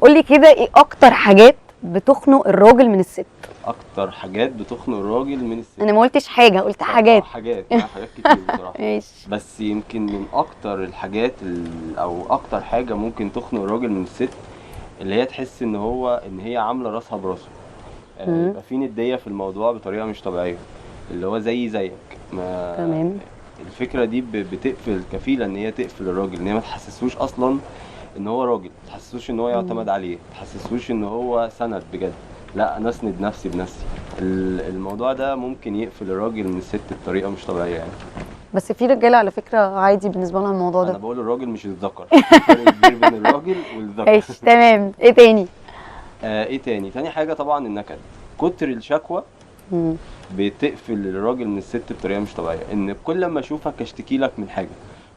قولي كده ايه اكتر حاجات بتخنق الراجل من الست؟ اكتر حاجات بتخنق الراجل من الست. انا ما قلتش حاجه، قلت حاجات. حاجات كتير بصراحه. ماشي. بس يمكن من اكتر الحاجات او اكتر حاجه ممكن تخنق الراجل من الست، اللي هي تحس ان هي عامله راسها براسه. يبقى في نديه في الموضوع بطريقه مش طبيعيه، اللي هو زيك. ما تمام. الفكره دي بتقفل كفيله ان هي تقفل الراجل، ان هي ما تحسسوش اصلا ان هو راجل، ما تحسسوش ان هو يعتمد عليه، ما تحسسوش ان هو سند بجد. لا، انا اسند نفسي بنفسي. الموضوع ده ممكن يقفل الراجل من الست بطريقه مش طبيعيه يعني. بس في رجاله على فكره عادي بالنسبه لها الموضوع انا ده. بقول الراجل مش الذكر، في فرق كبير بين الراجل والذكر. ماشي تمام. ايه تاني؟ ايه تاني حاجه طبعا النكد. كتر الشكوى بتقفل الراجل من الست بطريقه مش طبيعيه. ان كل ما اشوفك اشتكي لك من حاجه،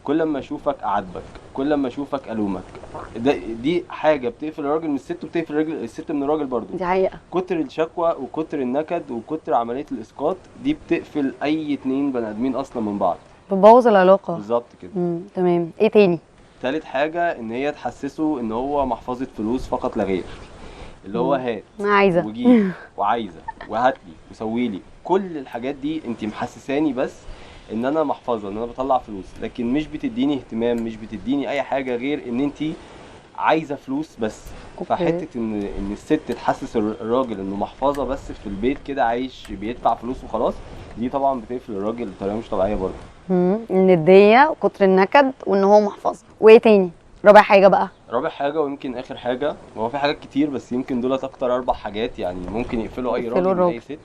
كل ما اشوفك اعاتبك، كل ما اشوفك الومك، دي حاجه بتقفل الراجل من الست، وبتقفل الست من الراجل برضو. دي حقيقه. كتر الشكوى وكتر النكد وكتر عمليه الاسقاط دي بتقفل اي اتنين بني ادمين اصلا من بعض، بتبوظ العلاقه. بالظبط كده. تمام. ايه تاني؟ تالت حاجه ان هي تحسسه ان هو محفظه فلوس فقط لا غير، اللي هو هات انا عايزه وجيب وعايزه وهات لي وسوي لي. كل الحاجات دي انت محسساني بس ان انا محفظه، ان انا بطلع فلوس، لكن مش بتديني اهتمام، مش بتديني اي حاجه غير ان انت عايزه فلوس بس. فحته ان الست تحسس الراجل انه محفظه بس في البيت كده عايش بيدفع فلوس وخلاص، دي طبعا بتقفل الراجل بطريقه مش طبيعيه برضه. النديه وكتر النكد وان هو محفظه. وايه تاني؟ رابع حاجه بقى. رابع حاجه ويمكن اخر حاجه، وهو في حاجات كتير بس يمكن دولت اكتر 4 حاجات يعني ممكن يقفلوا اي راجل من اي ست.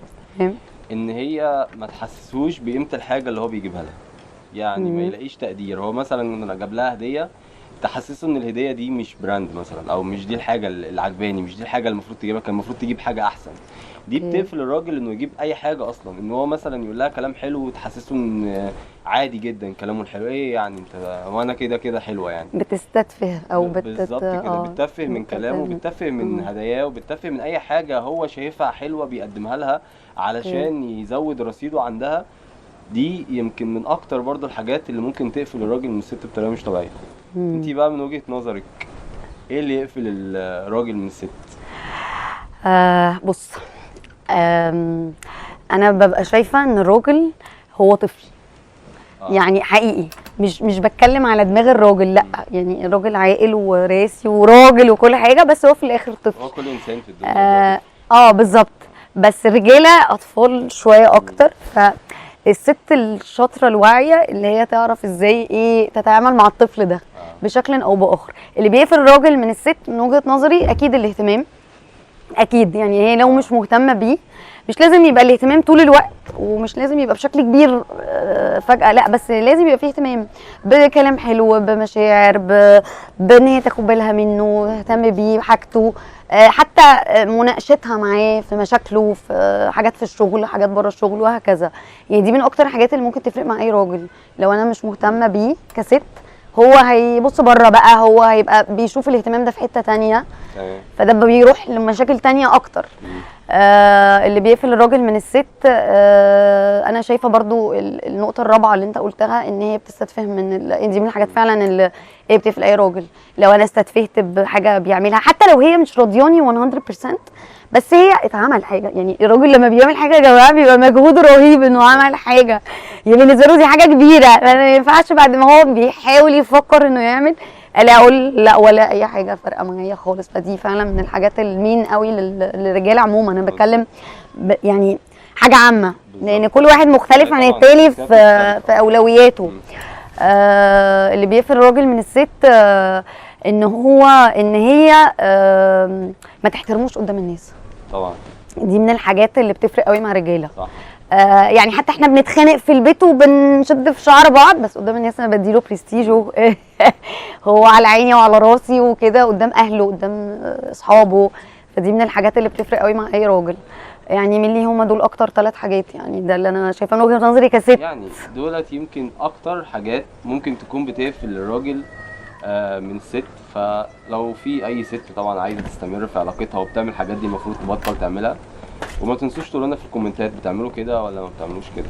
ان هي ما تحسسوش بقيمه الحاجه اللي هو بيجيبها لها. يعني ما يلاقيش تقدير. هو مثلا جاب لها هديه، تحسسه ان الهديه دي مش براند مثلا، او مش دي الحاجه اللي عجباني، مش دي الحاجه اللي المفروض تجيبها، كان المفروض تجيب حاجه احسن. دي بتقفل الراجل انه يجيب اي حاجه اصلا. ان هو مثلا يقول لها كلام حلو وتحسسه ان عادي جدا كلامه الحلو. ايه يعني انت وانا كده حلوه يعني. بتستتفه او بالظبط كده. بتتفه من كلامه، بتتفه من هداياه، وبتتفه من اي حاجه هو شايفها حلوه بيقدمها لها علشان يزود رصيده عندها. دي يمكن من اكتر برضو الحاجات اللي ممكن تقفل الراجل من الست بطريقه مش طبيعيه. انتي بقى من وجهة نظرك ايه اللي يقفل الراجل من الست؟ بص، انا ببقى شايفه ان الراجل هو طفل. يعني حقيقي مش بتكلم على دماغ الراجل، لا يعني الراجل عاقل وراسي وراجل وكل حاجه، بس هو في الاخر طفل. هو كل انسان في الدنيا بالظبط. بس الرجاله اطفال شويه اكتر. فالست الشاطره الواعيه اللي هي تعرف ازاي ايه تتعامل مع الطفل ده بشكل او باخر. اللي بيقفل الراجل من الست من وجهه نظري اكيد الاهتمام. اكيد يعني هي لو مش مهتمه بيه، مش لازم يبقى الاهتمام طول الوقت، ومش لازم يبقى بشكل كبير فجأة، لا بس لازم يبقى فيه اهتمام بكلام حلو، بمشاعر، بان هي تاخد بالها منه، تهتم بيه بحاجته، حتى مناقشتها معاه في مشاكله، في حاجات في الشغل، حاجات بره الشغل، وهكذا. يعني دي من اكتر الحاجات اللي ممكن تفرق مع اي راجل. لو انا مش مهتمه بيه كست، هو هيبص بره بقى، هو هيبقى بيشوف الاهتمام ده في حته تانية، فده بيروح لمشاكل تانية اكتر. اللي بيقفل الراجل من الست، انا شايفه برضو النقطه الرابعه اللي انت قلتها، ان هي بتستتفه دي من الحاجات فعلا اللي هي بتقفل اي راجل. لو انا استتفهت بحاجه بيعملها، حتى لو هي مش راضياني 100%، بس هي اتعمل حاجه. يعني الراجل لما بيعمل حاجه يا جماعه بيبقى مجهود رهيب انه عمل حاجه، يعني بالنسبه له دي حاجه كبيره. ما ينفعش بعد ما هو بيحاول يفكر انه يعمل الا اقول لا ولا اي حاجه فارقه معايا خالص. فدي فعلا من الحاجات المين قوي للرجاله عموما. انا بتكلم يعني حاجه عامه، لان كل واحد مختلف عن التاني في اولوياته. اللي بيقفل الراجل من الست ان هي ما تحترموش قدام الناس. طبعا دي من الحاجات اللي بتفرق قوي مع الرجاله. صح. يعني حتى احنا بنتخانق في البيت وبنشد في شعر بعض، بس قدام الناس انا بديله برستيجه. هو على عيني وعلى راسي وكده، قدام اهله، قدام اصحابه. فدي من الحاجات اللي بتفرق قوي مع اي راجل. يعني من اللي هم دول اكتر 3 حاجات، يعني ده اللي انا شايفاه من وجهه نظري كست. يعني دولت يمكن اكتر حاجات ممكن تكون بتقفل الراجل من الست. فلو في اي ست طبعا عايزه تستمر في علاقتها وبتعمل الحاجات دي، المفروض تبطل تعملها. وما تنسوش تقولوا لنا في الكومنتات بتعملوا كده ولا ما بتعملوش كده.